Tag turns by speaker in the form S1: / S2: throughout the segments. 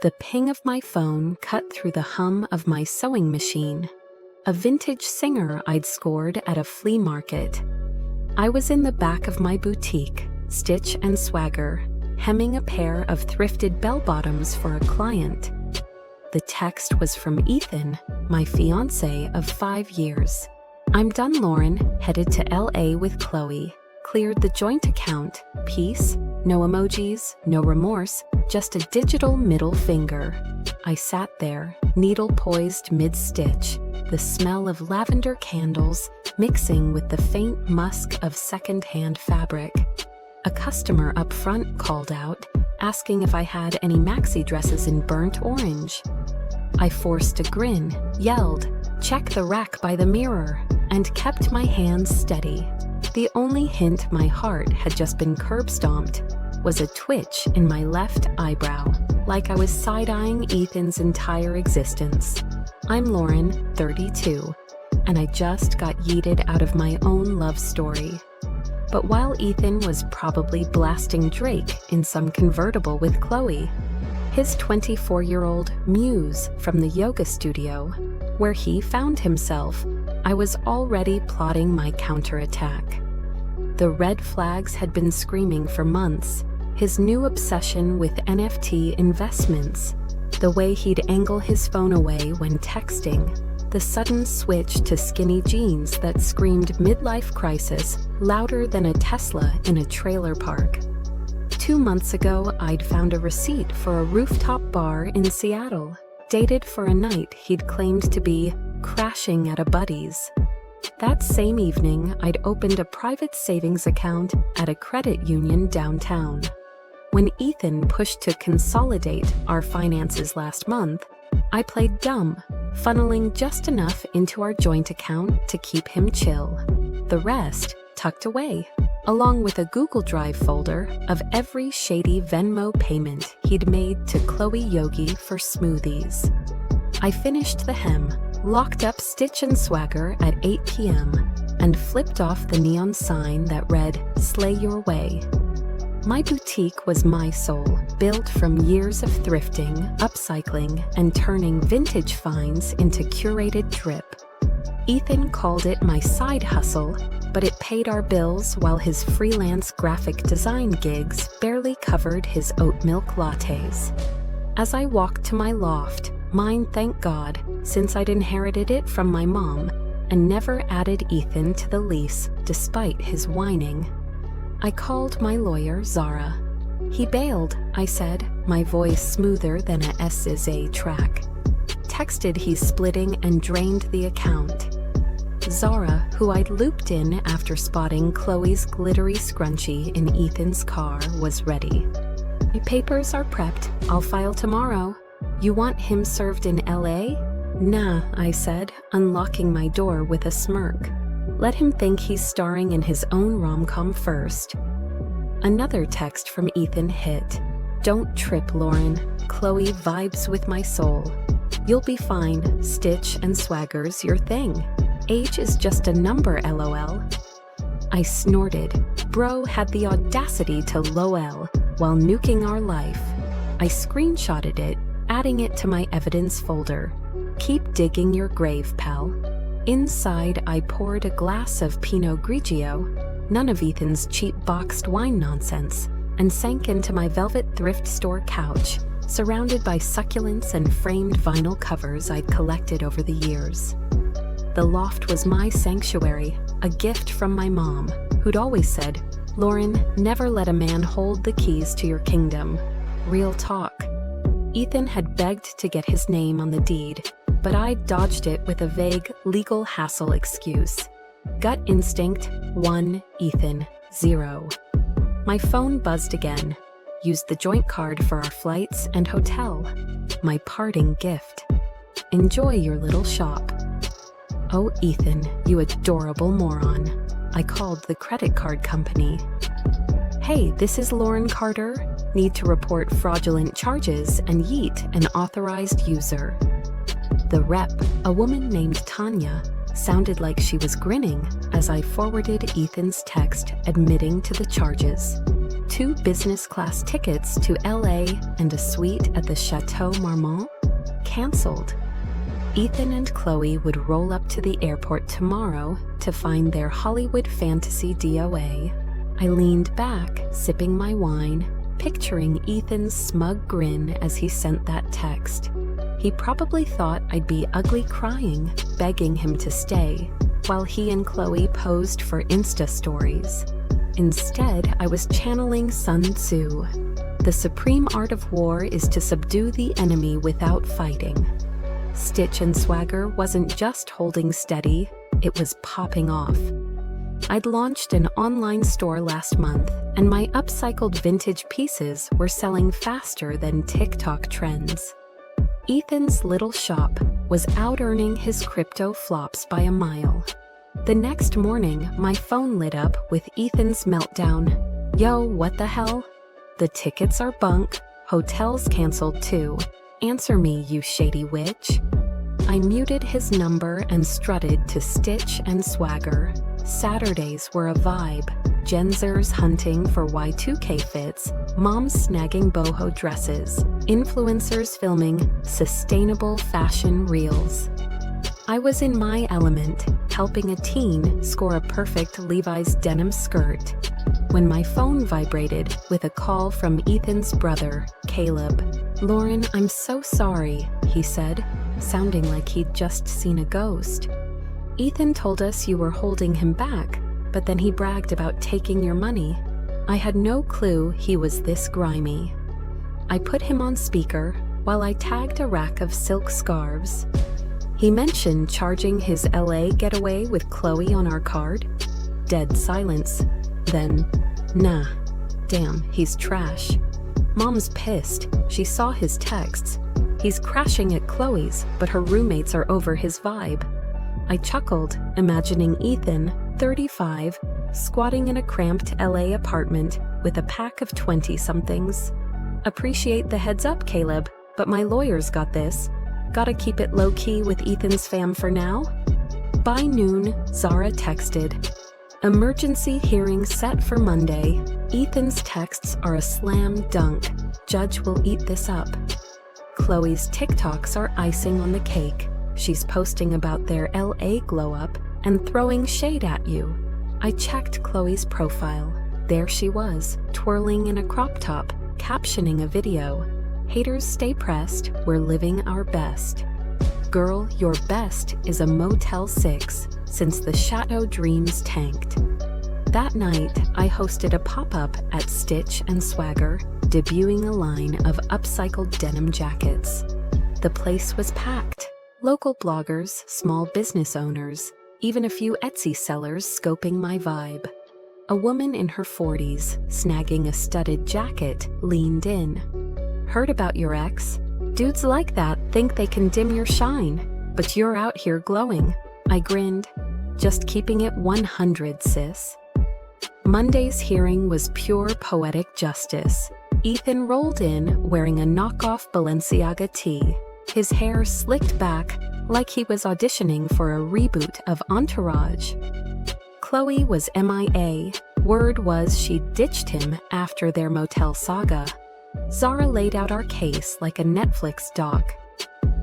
S1: The ping of my phone cut through the hum of my sewing machine. A vintage singer I'd scored at a flea market. I was in the back of my boutique, Stitch and Swagger, hemming a pair of thrifted bell-bottoms for a client. The text was from Ethan, my fiancé of 5 years. "I'm done, Lauren, headed to LA with Chloe. Cleared the joint account. Peace. No emojis, no remorse, just a digital middle finger." I sat there, needle poised mid-stitch, the smell of lavender candles mixing with the faint musk of second-hand fabric. A customer up front called out, asking if I had any maxi dresses in burnt orange. I forced a grin, yelled, "Check the rack by the mirror," and kept my hands steady. The only hint my heart had just been curb-stomped was a twitch in my left eyebrow, like I was side-eyeing Ethan's entire existence. I'm Lauren, 32, and I just got yeeted out of my own love story. But while Ethan was probably blasting Drake in some convertible with Chloe, his 24-year-old muse from the yoga studio, where he found himself, I was already plotting my counterattack. The red flags had been screaming for months. His new obsession with NFT investments, the way he'd angle his phone away when texting, the sudden switch to skinny jeans that screamed midlife crisis louder than a Tesla in a trailer park. 2 months ago, I'd found a receipt for a rooftop bar in Seattle, dated for a night he'd claimed to be crashing at a buddy's. That same evening, I'd opened a private savings account at a credit union downtown. When Ethan pushed to consolidate our finances last month, I played dumb, funneling just enough into our joint account to keep him chill. The rest tucked away, along with a Google Drive folder of every shady Venmo payment he'd made to Chloe Yogi for smoothies. I finished the hem, locked up Stitch and Swagger at 8 p.m., and flipped off the neon sign that read, "Slay Your Way." My boutique was my soul, built from years of thrifting, upcycling, and turning vintage finds into curated drip. Ethan called it my side hustle, but it paid our bills while his freelance graphic design gigs barely covered his oat milk lattes. As I walked to my loft, mine, thank God, since I'd inherited it from my mom, and never added Ethan to the lease despite his whining, I called my lawyer, Zara. "He bailed," I said, my voice smoother than a SZA track. Texted he's splitting and drained the account. Zara, who I'd looped in after spotting Chloe's glittery scrunchie in Ethan's car, was ready. "My papers are prepped. I'll file tomorrow. You want him served in LA? Nah," I said, unlocking my door with a smirk. "Let him think he's starring in his own rom-com first." Another text from Ethan hit. "Don't trip, Lauren. Chloe vibes with my soul. You'll be fine. Stitch and Swagger's your thing. Age is just a number, LOL." I snorted. Bro had the audacity to LOL while nuking our life. I screenshotted it, adding it to my evidence folder. "Keep digging your grave, pal." Inside, I poured a glass of Pinot Grigio, none of Ethan's cheap boxed wine nonsense, and sank into my velvet thrift store couch, surrounded by succulents and framed vinyl covers I'd collected over the years. The loft was my sanctuary, a gift from my mom, who'd always said, "Lauren, never let a man hold the keys to your kingdom." Real talk. Ethan had begged to get his name on the deed, but I dodged it with a vague legal hassle excuse. Gut instinct, 1, Ethan, 0. My phone buzzed again. Used the joint card for our flights and hotel. My parting gift. "Enjoy your little shop." "Oh, Ethan, you adorable moron." I called the credit card company. "Hey, this is Lauren Carter. Need to report fraudulent charges and yeet an authorized user." The rep, a woman named Tanya, sounded like she was grinning as I forwarded Ethan's text admitting to the charges. 2 business-class tickets to LA and a suite at the Chateau Marmont? Cancelled. Ethan and Chloe would roll up to the airport tomorrow to find their Hollywood fantasy DOA. I leaned back, sipping my wine, picturing Ethan's smug grin as he sent that text. He probably thought I'd be ugly crying, begging him to stay, while he and Chloe posed for Insta stories. Instead, I was channeling Sun Tzu. The supreme art of war is to subdue the enemy without fighting. Stitch and Swagger wasn't just holding steady, it was popping off. I'd launched an online store last month, and my upcycled vintage pieces were selling faster than TikTok trends. Ethan's little shop was out-earning his crypto flops by a mile. The next morning, my phone lit up with Ethan's meltdown. Yo, what the hell? The tickets are bunk, hotels canceled too. Answer me, you shady witch. I muted his number and strutted to Stitch and Swagger. Saturdays were a vibe. Genzers hunting for Y2K fits, moms snagging boho dresses, influencers filming sustainable fashion reels. I was in my element, helping a teen score a perfect Levi's denim skirt, when my phone vibrated with a call from Ethan's brother, Caleb. "Lauren, I'm so sorry," he said, sounding like he'd just seen a ghost. "Ethan told us you were holding him back, but then he bragged about taking your money. I had no clue he was this grimy." I put him on speaker while I tagged a rack of silk scarves. He mentioned charging his LA getaway with Chloe on our card. Dead silence. Then, "Nah. Damn, he's trash. Mom's pissed. She saw his texts. He's crashing at Chloe's, but her roommates are over his vibe." I chuckled, imagining Ethan, 35, squatting in a cramped LA apartment with a pack of 20-somethings. "Appreciate the heads up, Caleb, but my lawyer's got this. Gotta keep it low-key with Ethan's fam for now?" By noon, Zara texted, "Emergency hearing set for Monday. Ethan's texts are a slam dunk. Judge will eat this up." Chloe's TikToks are icing on the cake. She's posting about their LA glow-up and throwing shade at you. I checked Chloe's profile. There she was, twirling in a crop top, captioning a video. "Haters stay pressed, we're living our best." Girl, your best is a Motel 6, since the Chateau Dreams tanked. That night, I hosted a pop-up at Stitch and Swagger, debuting a line of upcycled denim jackets. The place was packed. Local bloggers, small business owners, even a few Etsy sellers scoping my vibe. A woman in her 40s, snagging a studded jacket, leaned in. "Heard about your ex? Dudes like that think they can dim your shine, but you're out here glowing." I grinned. "Just keeping it 100, sis." Monday's hearing was pure poetic justice. Ethan rolled in wearing a knockoff Balenciaga tee, his hair slicked back like he was auditioning for a reboot of Entourage. Chloe was MIA. Word was she'd ditched him after their motel saga. Zara laid out our case like a Netflix doc.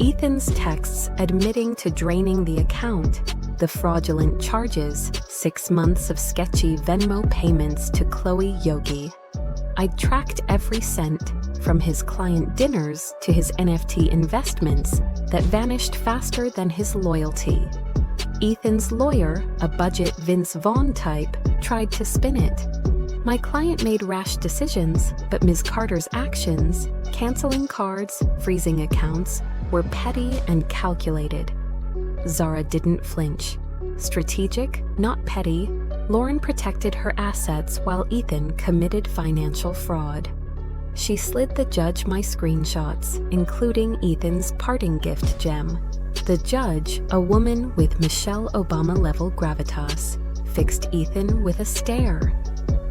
S1: Ethan's texts admitting to draining the account, the fraudulent charges, 6 months of sketchy Venmo payments to Chloe Yogi. I'd tracked every cent, from his client dinners to his NFT investments that vanished faster than his loyalty. Ethan's lawyer, a budget Vince Vaughn type, tried to spin it. My client made rash decisions, but Ms. Carter's actions, canceling cards, freezing accounts, were petty and calculated. Zara didn't flinch. Strategic, not petty, Lauren protected her assets while Ethan committed financial fraud. She slid the judge my screenshots, including Ethan's parting gift gem. The judge, a woman with Michelle Obama-level gravitas, fixed Ethan with a stare.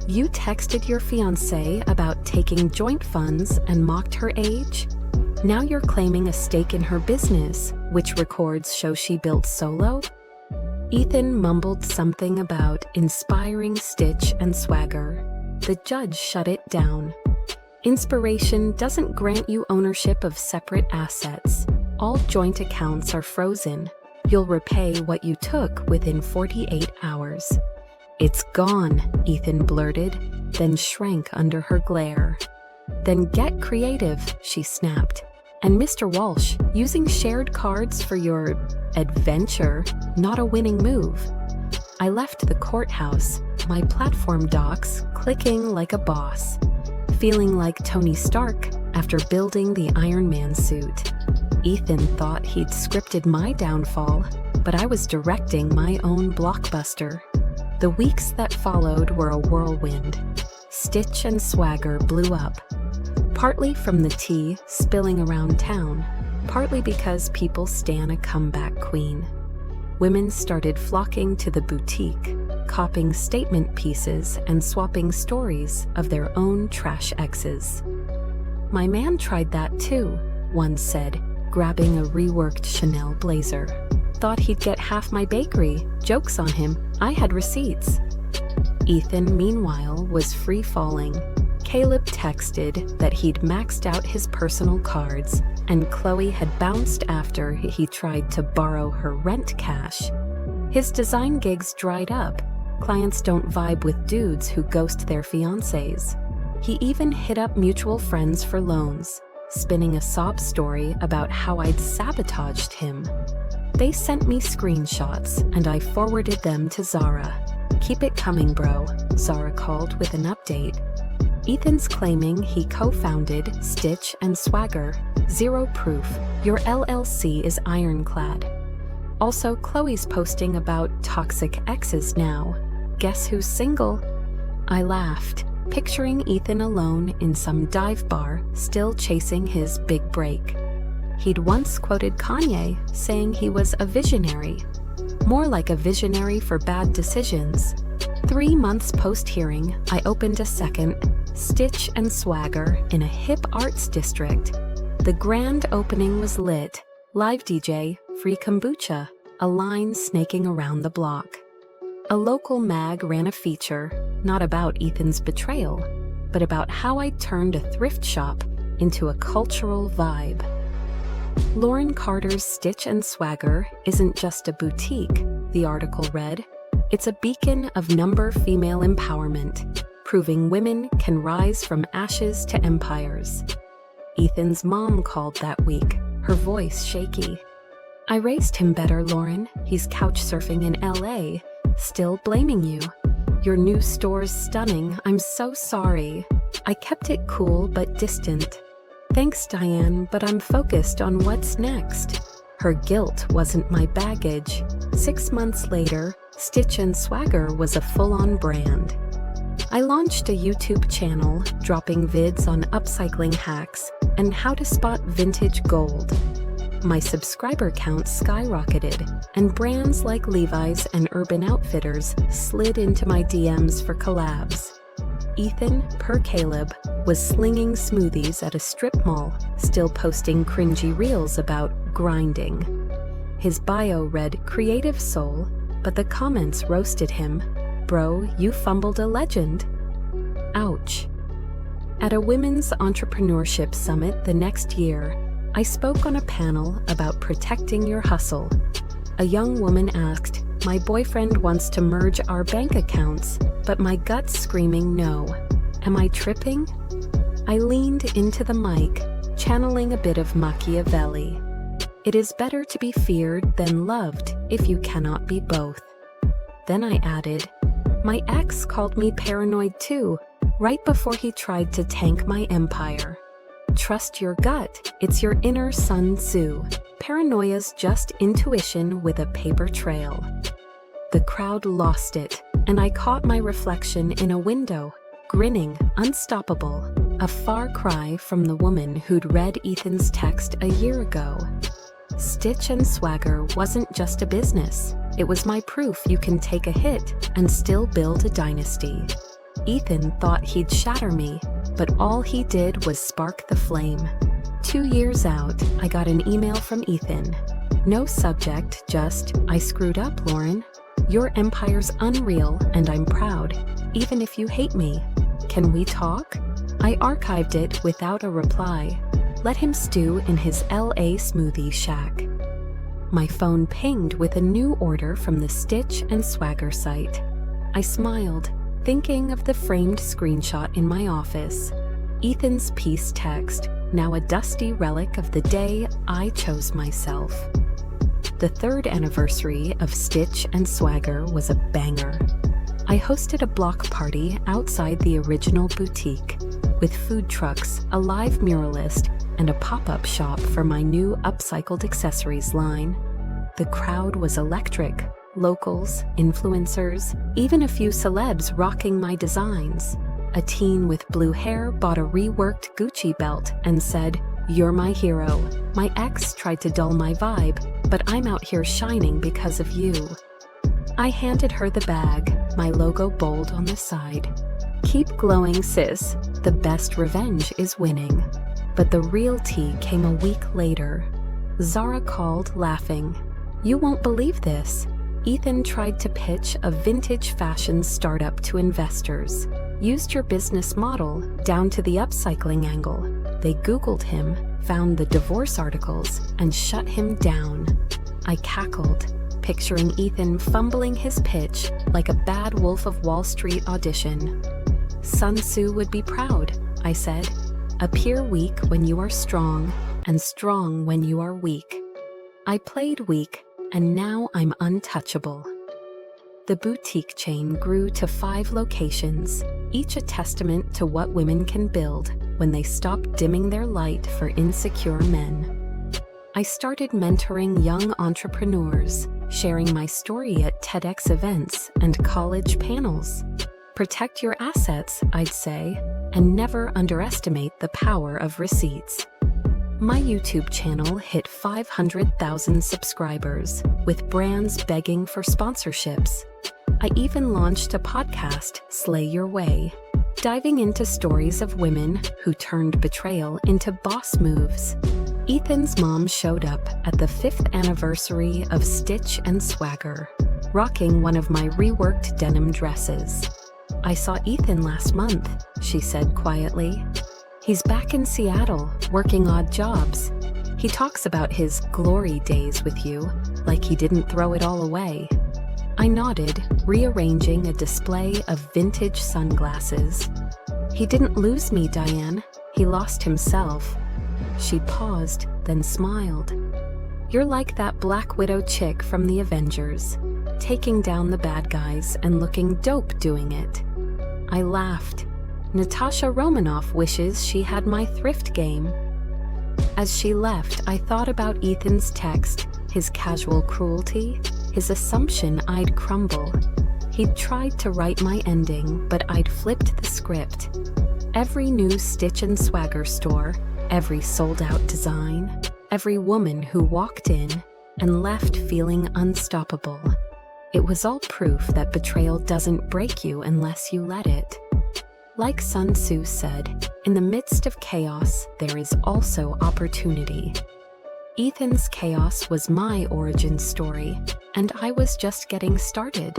S1: "You texted your fiancée about taking joint funds and mocked her age? Now you're claiming a stake in her business, which records show she built solo?" Ethan mumbled something about inspiring Stitch and Swagger. the judge shut it down. Inspiration doesn't grant you ownership of separate assets. All joint accounts are frozen. You'll repay what you took within 48 hours. It's gone, Ethan blurted, then shrank under her glare. Then get creative, she snapped. And Mr. Walsh, using shared cards for your adventure, not a winning move. I left the courthouse, my platform docs clicking like a boss, feeling like Tony Stark after building the Iron Man suit. Ethan thought he'd scripted my downfall, but I was directing my own blockbuster. The weeks that followed were a whirlwind. Stitch and Swagger blew up, partly from the tea spilling around town, partly because people stan a comeback queen. Women started flocking to the boutique, copying statement pieces and swapping stories of their own trash exes. My man tried that too, one said, grabbing a reworked Chanel blazer. Thought he'd get half my bakery. Joke's on him, I had receipts. Ethan, meanwhile, was free-falling. Caleb texted that he'd maxed out his personal cards, and Chloe had bounced after he tried to borrow her rent cash. His design gigs dried up. Clients don't vibe with dudes who ghost their fiancés. He even hit up mutual friends for loans, spinning a sob story about how I'd sabotaged him. They sent me screenshots, and I forwarded them to Zara. Keep it coming, bro, Zara called with an update. Ethan's claiming he co-founded Stitch and Swagger. Zero proof. Your LLC is ironclad. Also, Chloe's posting about toxic exes now. Guess who's single? I laughed, picturing Ethan alone in some dive bar, still chasing his big break. He'd once quoted Kanye, saying he was a visionary. More like a visionary for bad decisions. 3 months post-hearing, I opened a second, Stitch and Swagger, in a hip arts district. The grand opening was lit. Live DJ, free kombucha, a line snaking around the block. A local mag ran a feature, not about Ethan's betrayal, but about how I turned a thrift shop into a cultural vibe. Lauren Carter's Stitch and Swagger isn't just a boutique, the article read. It's a beacon of female empowerment, proving women can rise from ashes to empires. Ethan's mom called that week, her voice shaky. I raised him better, Lauren. He's couch surfing in LA, still blaming you. Your new store's stunning. I'm so sorry. I kept it cool but distant. Thanks, Diane, but I'm focused on what's next. Her guilt wasn't my baggage. 6 months later, Stitch and Swagger was a full-on brand. I launched a YouTube channel, dropping vids on upcycling hacks and how to spot vintage gold. My subscriber count skyrocketed, and brands like Levi's and Urban Outfitters slid into my DMs for collabs. Ethan, per Caleb, was slinging smoothies at a strip mall, still posting cringy reels about grinding. His bio read Creative Soul, but the comments roasted him. Bro, you fumbled a legend. Ouch. At a women's entrepreneurship summit the next year, I spoke on a panel about protecting your hustle. A young woman asked, "My boyfriend wants to merge our bank accounts, but my gut's screaming no. Am I tripping?" I leaned into the mic, channeling a bit of Machiavelli. It is better to be feared than loved if you cannot be both. Then I added, my ex called me paranoid too, right before he tried to tank my empire. Trust your gut, it's your inner Sun Tzu. Paranoia's just intuition with a paper trail. The crowd lost it, and I caught my reflection in a window, grinning, unstoppable, a far cry from the woman who'd read Ethan's text a year ago. Stitch and Swagger wasn't just a business. It was my proof you can take a hit and still build a dynasty. Ethan thought he'd shatter me, but all he did was spark the flame. 2 years out, I got an email from Ethan. No subject, just, "I screwed up, Lauren. Your empire's unreal, and I'm proud, even if you hate me. Can we talk? I archived it without a reply. Let him stew in his LA smoothie shack. My phone pinged with a new order from the Stitch and Swagger site. I smiled, thinking of the framed screenshot in my office. Ethan's peace text, now a dusty relic of the day I chose myself. The 3rd anniversary of Stitch and Swagger was a banger. I hosted a block party outside the original boutique, with food trucks, a live muralist, and a pop-up shop for my new upcycled accessories line. The crowd was electric. Locals, influencers, even a few celebs rocking my designs. A teen with blue hair bought a reworked Gucci belt and said, "You're my hero. My ex tried to dull my vibe, but I'm out here shining because of you." I handed her the bag, my logo bold on the side. "Keep glowing, sis. The best revenge is winning." But the real tea came a week later. Zara called, laughing. "You won't believe this. Ethan tried to pitch a vintage fashion startup to investors. Used your business model down to the upcycling angle. They Googled him, found the divorce articles, and shut him down." I cackled, picturing Ethan fumbling his pitch like a bad Wolf of Wall Street audition. "Sun Tzu would be proud," I said. "Appear weak when you are strong, and strong when you are weak." I played weak, and now I'm untouchable. The boutique chain grew to 5 locations, each a testament to what women can build when they stop dimming their light for insecure men. I started mentoring young entrepreneurs, sharing my story at TEDx events and college panels. Protect your assets, I'd say, and never underestimate the power of receipts. My YouTube channel hit 500,000 subscribers, with brands begging for sponsorships. I even launched a podcast, Slay Your Way, diving into stories of women who turned betrayal into boss moves. Ethan's mom showed up at the 5th anniversary of Stitch and Swagger, rocking one of my reworked denim dresses. "I saw Ethan last month," she said quietly. "He's back in Seattle, working odd jobs. He talks about his glory days with you, like he didn't throw it all away." I nodded, rearranging a display of vintage sunglasses. "He didn't lose me, Diane. He lost himself." She paused, then smiled. "You're like that Black Widow chick from the Avengers, taking down the bad guys and looking dope doing it." I laughed. "Natasha Romanoff wishes she had my thrift game." As she left, I thought about Ethan's text, his casual cruelty, his assumption I'd crumble. He'd tried to write my ending, but I'd flipped the script. Every new Stitch and Swagger store, every sold-out design, every woman who walked in and left feeling unstoppable. It was all proof that betrayal doesn't break you unless you let it. Like Sun Tzu said, in the midst of chaos, there is also opportunity. Ethan's chaos was my origin story, and I was just getting started.